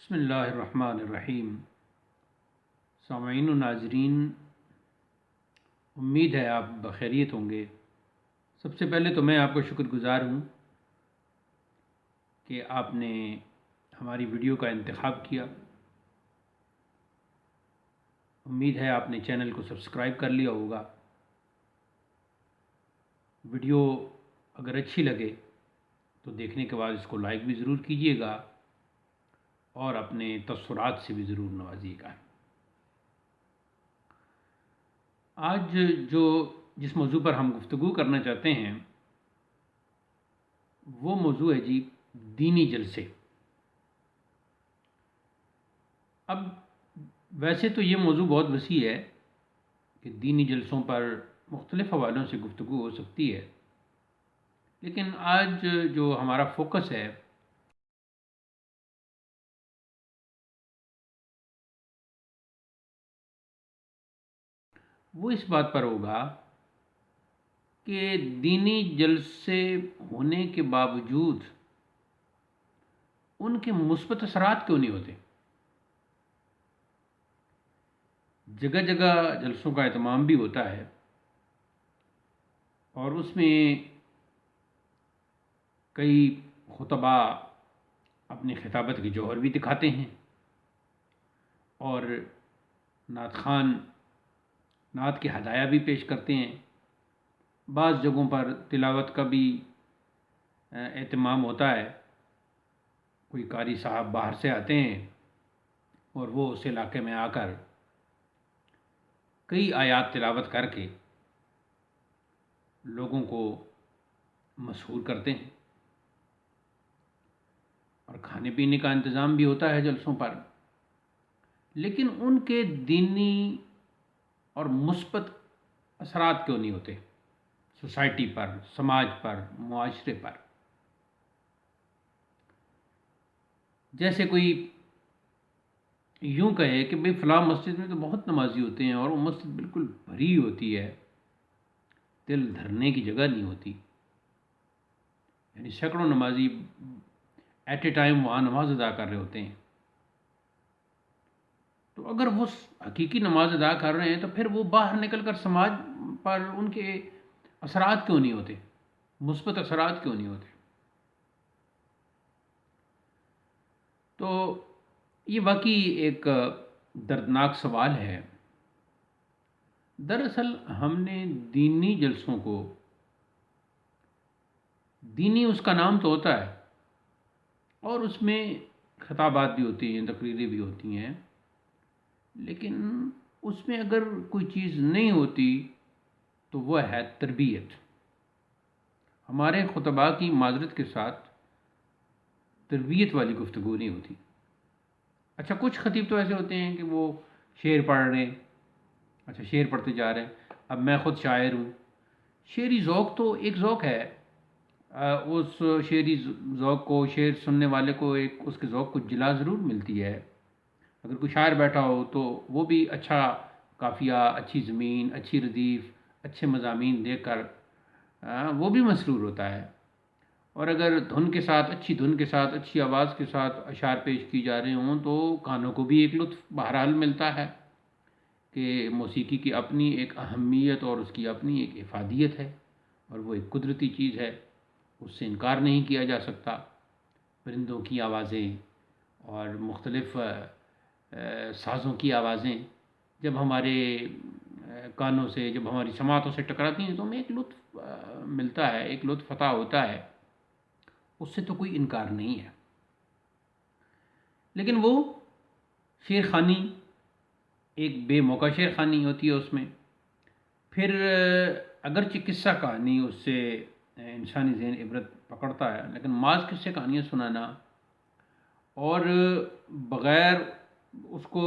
بسم اللہ الرحمن الرحیم۔ سامعین و ناظرین، امید ہے آپ بخیریت ہوں گے۔ سب سے پہلے تو میں آپ کا شکر گزار ہوں کہ آپ نے ہماری ویڈیو کا انتخاب کیا۔ امید ہے آپ نے چینل کو سبسکرائب کر لیا ہوگا۔ ویڈیو اگر اچھی لگے تو دیکھنے کے بعد اس کو لائک بھی ضرور کیجیے گا اور اپنے تاثرات سے بھی ضرور نوازیے گا۔ آج جس موضوع پر ہم گفتگو کرنا چاہتے ہیں وہ موضوع ہے دینی جلسے۔ اب ویسے تو یہ موضوع بہت وسیع ہے کہ دینی جلسوں پر مختلف حوالوں سے گفتگو ہو سکتی ہے، لیکن آج جو ہمارا فوکس ہے وہ اس بات پر ہوگا کہ دینی جلسے ہونے کے باوجود ان کے مثبت اثرات کیوں نہیں ہوتے۔ جگہ جگہ جلسوں کا اہتمام بھی ہوتا ہے اور اس میں کئی خطبہ اپنی خطابت کی جوہر بھی دکھاتے ہیں اور نعت خوان نعت کے ہدایہ بھی پیش کرتے ہیں۔ بعض جگہوں پر تلاوت کا بھی اہتمام ہوتا ہے۔ کوئی قاری صاحب باہر سے آتے ہیں اور وہ اس علاقے میں آ کر کئی آیات تلاوت کر کے لوگوں کو مسحور کرتے ہیں، اور کھانے پینے کا انتظام بھی ہوتا ہے جلسوں پر، لیکن ان کے دینی اور مثبت اثرات کیوں نہیں ہوتے سوسائٹی پر، سماج پر، معاشرے پر۔ جیسے کوئی یوں کہے کہ بھئی فلاں مسجد میں تو بہت نمازی ہوتے ہیں اور وہ مسجد بالکل بھری ہوتی ہے، دل دھرنے کی جگہ نہیں ہوتی، یعنی سینکڑوں نمازی ایٹ اے ٹائم وہاں نماز ادا کر رہے ہوتے ہیں۔ تو اگر وہ حقیقی نماز ادا کر رہے ہیں تو پھر وہ باہر نکل کر سماج پر ان کے اثرات کیوں نہیں ہوتے، مثبت اثرات کیوں نہیں ہوتے؟ تو یہ واقعی ایک دردناک سوال ہے۔ دراصل ہم نے دینی جلسوں کو، دینی اس کا نام تو ہوتا ہے اور اس میں خطابات بھی ہوتی ہیں، تقریریں بھی ہوتی ہیں، لیکن اس میں اگر کوئی چیز نہیں ہوتی تو وہ ہے تربیت۔ ہمارے خطباء کی معذرت کے ساتھ تربیت والی گفتگو نہیں ہوتی۔ اچھا، کچھ خطیب تو ایسے ہوتے ہیں کہ وہ شعر پڑھ رہے ہیں، اچھا شعر پڑھتے جا رہے ہیں، اب میں خود شاعر ہوں۔ شعری ذوق تو ایک ذوق ہے، اس شعری ذوق کو، شعر سننے والے کو ایک اس کے ذوق کو جلا ضرور ملتی ہے۔ اگر کوئی شاعر بیٹھا ہو تو وہ بھی اچھا قافیہ، اچھی زمین، اچھی ردیف، اچھے مضامین دے کر وہ بھی مسرور ہوتا ہے، اور اگر دھن کے ساتھ، اچھی دھن کے ساتھ، اچھی آواز کے ساتھ اشعار پیش کی جا رہے ہوں تو کانوں کو بھی ایک لطف بہرحال ملتا ہے کہ موسیقی کی اپنی ایک اہمیت اور اس کی اپنی ایک افادیت ہے، اور وہ ایک قدرتی چیز ہے، اس سے انکار نہیں کیا جا سکتا۔ پرندوں کی آوازیں اور مختلف سازوں کی آوازیں جب ہمارے کانوں سے، جب ہماری سماعتوں سے ٹکراتی ہیں تو ہمیں ایک لطف ملتا ہے، ایک لطف عطا ہوتا ہے، اس سے تو کوئی انکار نہیں ہے۔ لیکن وہ شعر خوانی ایک بے موقع شعر خوانی ہوتی ہے، اس میں پھر اگرچہ قصہ کہانی اس سے انسانی ذہن عبرت پکڑتا ہے، لیکن بعض قصے کہانیاں سنانا اور بغیر اس کو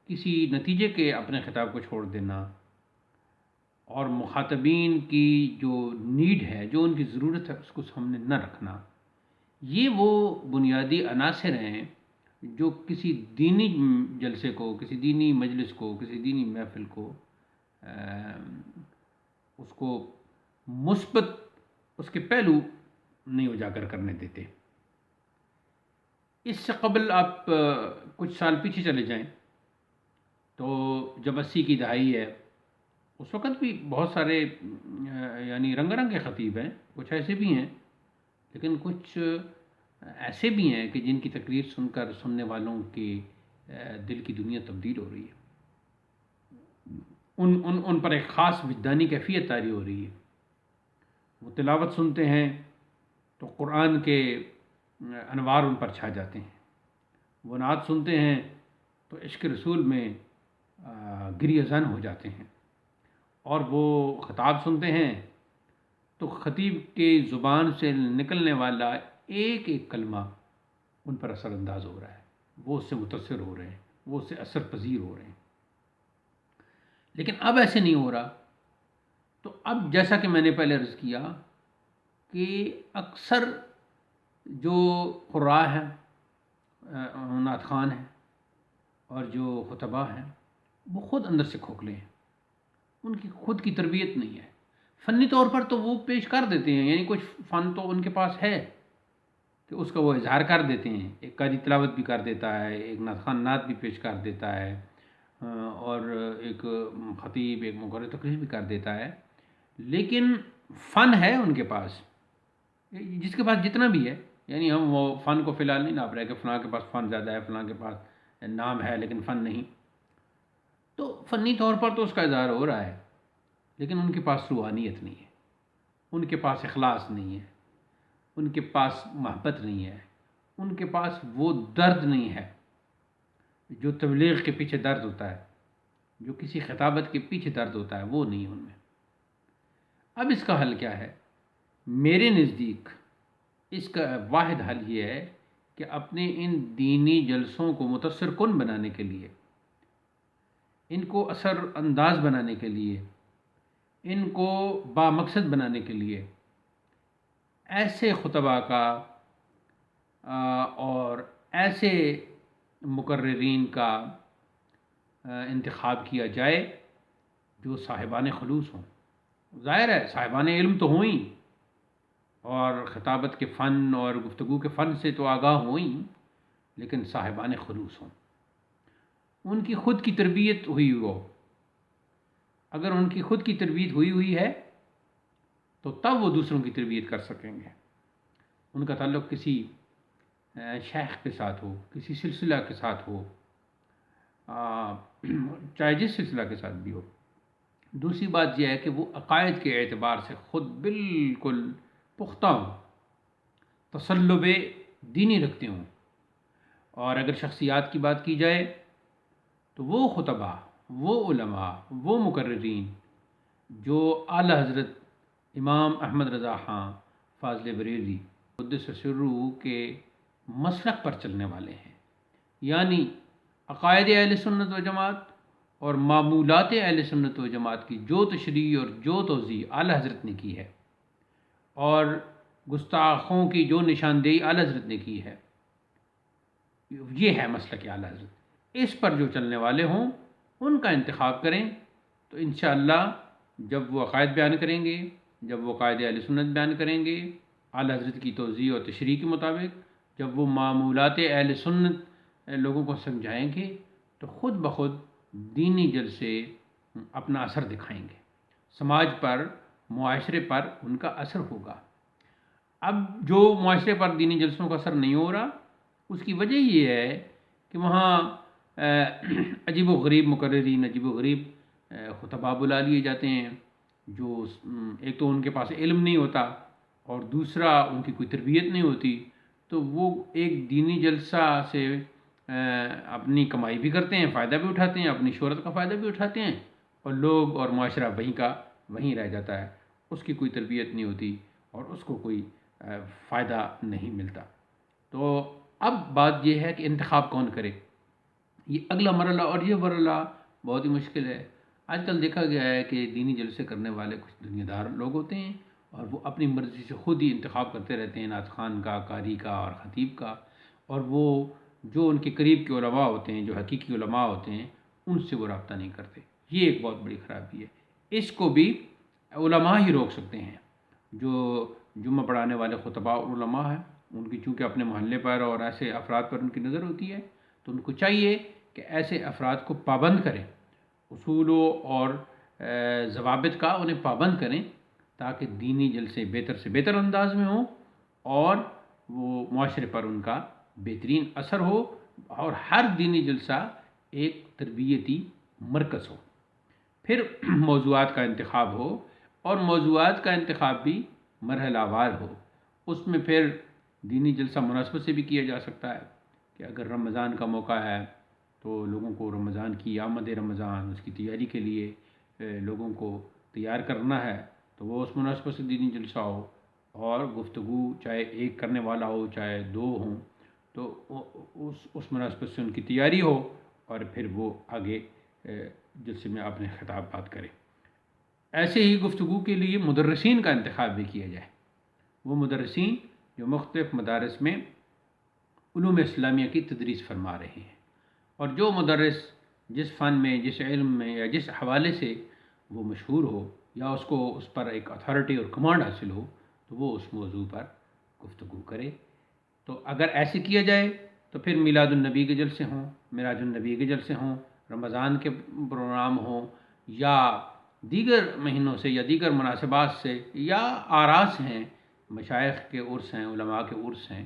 کسی نتیجے کے اپنے خطاب کو چھوڑ دینا، اور مخاطبین کی جو نیڈ ہے، جو ان کی ضرورت ہے، اس کو سامنے نہ رکھنا، یہ وہ بنیادی عناصر ہیں جو کسی دینی جلسے کو، کسی دینی مجلس کو، کسی دینی محفل کو اس کو مثبت، اس کے پہلو نہیں اجاگر کرنے دیتے۔ اس سے قبل آپ کچھ سال پیچھے چلے جائیں تو جب 80 کی دہائی ہے، اس وقت بھی بہت سارے یعنی رنگ رنگ کے خطیب ہیں، کچھ ایسے بھی ہیں، لیکن کچھ ایسے بھی ہیں کہ جن کی تقریر سن کر سننے والوں کے دل کی دنیا تبدیل ہو رہی ہے، ان پر ایک خاص وجدانی کیفیت طاری ہو رہی ہے۔ وہ تلاوت سنتے ہیں تو قرآن کے انوار ان پر چھا جاتے ہیں، وہ نعت سنتے ہیں تو عشق رسول میں گریہ زن ہو جاتے ہیں، اور وہ خطاب سنتے ہیں تو خطیب کے زبان سے نکلنے والا ایک ایک کلمہ ان پر اثر انداز ہو رہا ہے، وہ اس سے متاثر ہو رہے ہیں، وہ اس سے اثر پذیر ہو رہے ہیں۔ لیکن اب ایسے نہیں ہو رہا۔ تو اب جیسا کہ میں نے پہلے عرض کیا کہ اکثر جو قراء ہیں، نعت خوان ہیں اور جو خطباء ہیں، وہ خود اندر سے کھوکھلے ہیں، ان کی خود کی تربیت نہیں ہے۔ فنی طور پر تو وہ پیش کر دیتے ہیں، یعنی کچھ فن تو ان کے پاس ہے کہ اس کا وہ اظہار کر دیتے ہیں، ایک قاری تلاوت بھی کر دیتا ہے، ایک نعت خوان نعت بھی پیش کر دیتا ہے، اور ایک خطیب ایک مقرر تقریر بھی کر دیتا ہے، لیکن فن ہے ان کے پاس، جس کے پاس جتنا بھی ہے۔ یعنی ہم وہ فن کو فی الحال نہیں ناپ رہے کہ فلاں کے پاس فن زیادہ ہے، فلاں کے پاس نام ہے لیکن فن نہیں، تو فنی طور پر تو اس کا اظہار ہو رہا ہے، لیکن ان کے پاس روحانیت نہیں ہے، ان کے پاس اخلاص نہیں ہے، ان کے پاس محبت نہیں ہے، ان کے پاس وہ درد نہیں ہے جو تبلیغ کے پیچھے درد ہوتا ہے، جو کسی خطابت کے پیچھے درد ہوتا ہے، وہ نہیں ان میں۔ اب اس کا حل کیا ہے؟ میرے نزدیک اس کا واحد حل یہ ہے کہ اپنے ان دینی جلسوں کو متاثر کن بنانے کے لیے، ان کو اثر انداز بنانے کے لیے، ان کو بامقصد بنانے کے لیے ایسے خطباء کا اور ایسے مقررین کا انتخاب کیا جائے جو صاحبان خلوص ہوں۔ ظاہر ہے صاحبان علم تو ہوں ہی، اور خطابت کے فن اور گفتگو کے فن سے تو آگاہ ہوں ہی، لیکن صاحبان خلوص ہوں، ان کی خود کی تربیت ہوئی ہو۔ اگر ان کی خود کی تربیت ہوئی ہے تو تب وہ دوسروں کی تربیت کر سکیں گے۔ ان کا تعلق کسی شیخ کے ساتھ ہو، کسی سلسلہ کے ساتھ ہو، چاہے جس سلسلہ کے ساتھ بھی ہو۔ دوسری بات یہ ہے کہ وہ عقائد کے اعتبار سے خود بالکل پختہ ہوں، تسلب دینی رکھتے ہوں۔ اور اگر شخصیات کی بات کی جائے تو وہ خطباء، وہ علماء، وہ مقررین جو اعلی حضرت امام احمد رضا خان فاضل بریلوی قدس سرہ کے مسلک پر چلنے والے ہیں، یعنی عقائد اہل سنت و جماعت اور معمولات اہل سنت و جماعت کی جو تشریح اور جو توضیح اعلی حضرت نے کی ہے، اور گستاخوں کی جو نشاندہی اعلی حضرت نے کی ہے، یہ ہے مسلک اعلی حضرت۔ اس پر جو چلنے والے ہوں ان کا انتخاب کریں تو انشاءاللہ جب وہ عقائد بیان کریں گے، جب وہ قائد اہل سنت بیان کریں گے اعلی حضرت کی توضیح اور تشریح کے مطابق، جب وہ معمولات اہل سنت لوگوں کو سمجھائیں گے تو خود بخود دینی جلسے اپنا اثر دکھائیں گے، سماج پر، معاشرے پر ان کا اثر ہوگا۔ اب جو معاشرے پر دینی جلسوں کا اثر نہیں ہو رہا، اس کی وجہ یہ ہے کہ وہاں عجیب و غریب مقررین، عجیب و غریب خطباء بلا لیے جاتے ہیں، جو ایک تو ان کے پاس علم نہیں ہوتا اور دوسرا ان کی کوئی تربیت نہیں ہوتی، تو وہ ایک دینی جلسہ سے اپنی کمائی بھی کرتے ہیں، فائدہ بھی اٹھاتے ہیں، اپنی شہرت کا فائدہ بھی اٹھاتے ہیں، اور لوگ اور معاشرہ وہیں کا وہیں رہ جاتا ہے، اس کی کوئی تربیت نہیں ہوتی اور اس کو کوئی فائدہ نہیں ملتا۔ تو اب بات یہ ہے کہ انتخاب کون کرے، یہ اگلا مرحلہ، اور یہ مرحلہ بہت ہی مشکل ہے۔ آج کل دیکھا گیا ہے کہ دینی جلسے کرنے والے کچھ دنیا دار لوگ ہوتے ہیں اور وہ اپنی مرضی سے خود ہی انتخاب کرتے رہتے ہیں نعت خوان کا، قاری کا اور خطیب کا، اور وہ جو ان کے قریب کے علماء ہوتے ہیں، جو حقیقی علماء ہوتے ہیں، ان سے وہ رابطہ نہیں کرتے۔ یہ ایک بہت بڑی خرابی ہے، اس کو بھی علماء ہی روک سکتے ہیں۔ جو جمعہ پڑھانے والے خطباء اور علماء ہیں ان کی چونکہ اپنے محلے پر اور ایسے افراد پر ان کی نظر ہوتی ہے، تو ان کو چاہیے کہ ایسے افراد کو پابند کریں، اصولوں اور ضوابط کا انہیں پابند کریں، تاکہ دینی جلسے بہتر سے بہتر انداز میں ہوں اور وہ معاشرے پر ان کا بہترین اثر ہو، اور ہر دینی جلسہ ایک تربیتی مرکز ہو۔ پھر موضوعات کا انتخاب ہو، اور موضوعات کا انتخاب بھی مرحلہ وار ہو۔ اس میں پھر دینی جلسہ مناسبت سے بھی کیا جا سکتا ہے کہ اگر رمضان کا موقع ہے تو لوگوں کو رمضان کی آمد رمضان، اس کی تیاری کے لیے لوگوں کو تیار کرنا ہے، تو وہ اس مناسبت سے دینی جلسہ ہو، اور گفتگو چاہے ایک کرنے والا ہو چاہے دو ہوں، تو اس مناسبت سے ان کی تیاری ہو، اور پھر وہ آگے جلسے میں اپنے خطابات کرے۔ ایسے ہی گفتگو کے لیے مدرسین کا انتخاب بھی کیا جائے، وہ مدرسین جو مختلف مدارس میں علوم اسلامیہ کی تدریس فرما رہے ہیں، اور جو مدرس جس فن میں، جس علم میں یا جس حوالے سے وہ مشہور ہو، یا اس کو اس پر ایک اتھارٹی اور کمانڈ حاصل ہو، تو وہ اس موضوع پر گفتگو کرے۔ تو اگر ایسے کیا جائے تو پھر میلاد النبی کے جلسے ہوں، معراج النبی کے جلسے ہوں، رمضان کے پروگرام ہوں، یا دیگر مہینوں سے یا دیگر مناسبات سے، یا آراس ہیں، مشائخ کے عرس ہیں، علماء کے عرس ہیں،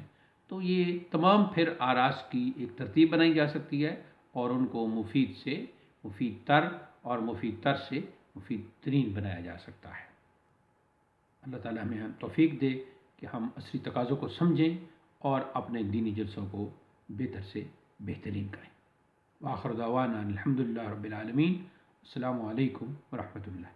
تو یہ تمام پھر آراس کی ایک ترتیب بنائی جا سکتی ہے، اور ان کو مفید سے مفید تر اور مفید تر سے مفید ترین بنایا جا سکتا ہے۔ اللہ تعالیٰ ہمیں توفیق دے کہ ہم عصری تقاضوں کو سمجھیں اور اپنے دینی جلسوں کو بہتر سے بہترین کریں۔ وآخر دعوانا الحمدللہ رب العالمین۔ السلام علیکم ورحمۃ اللہ۔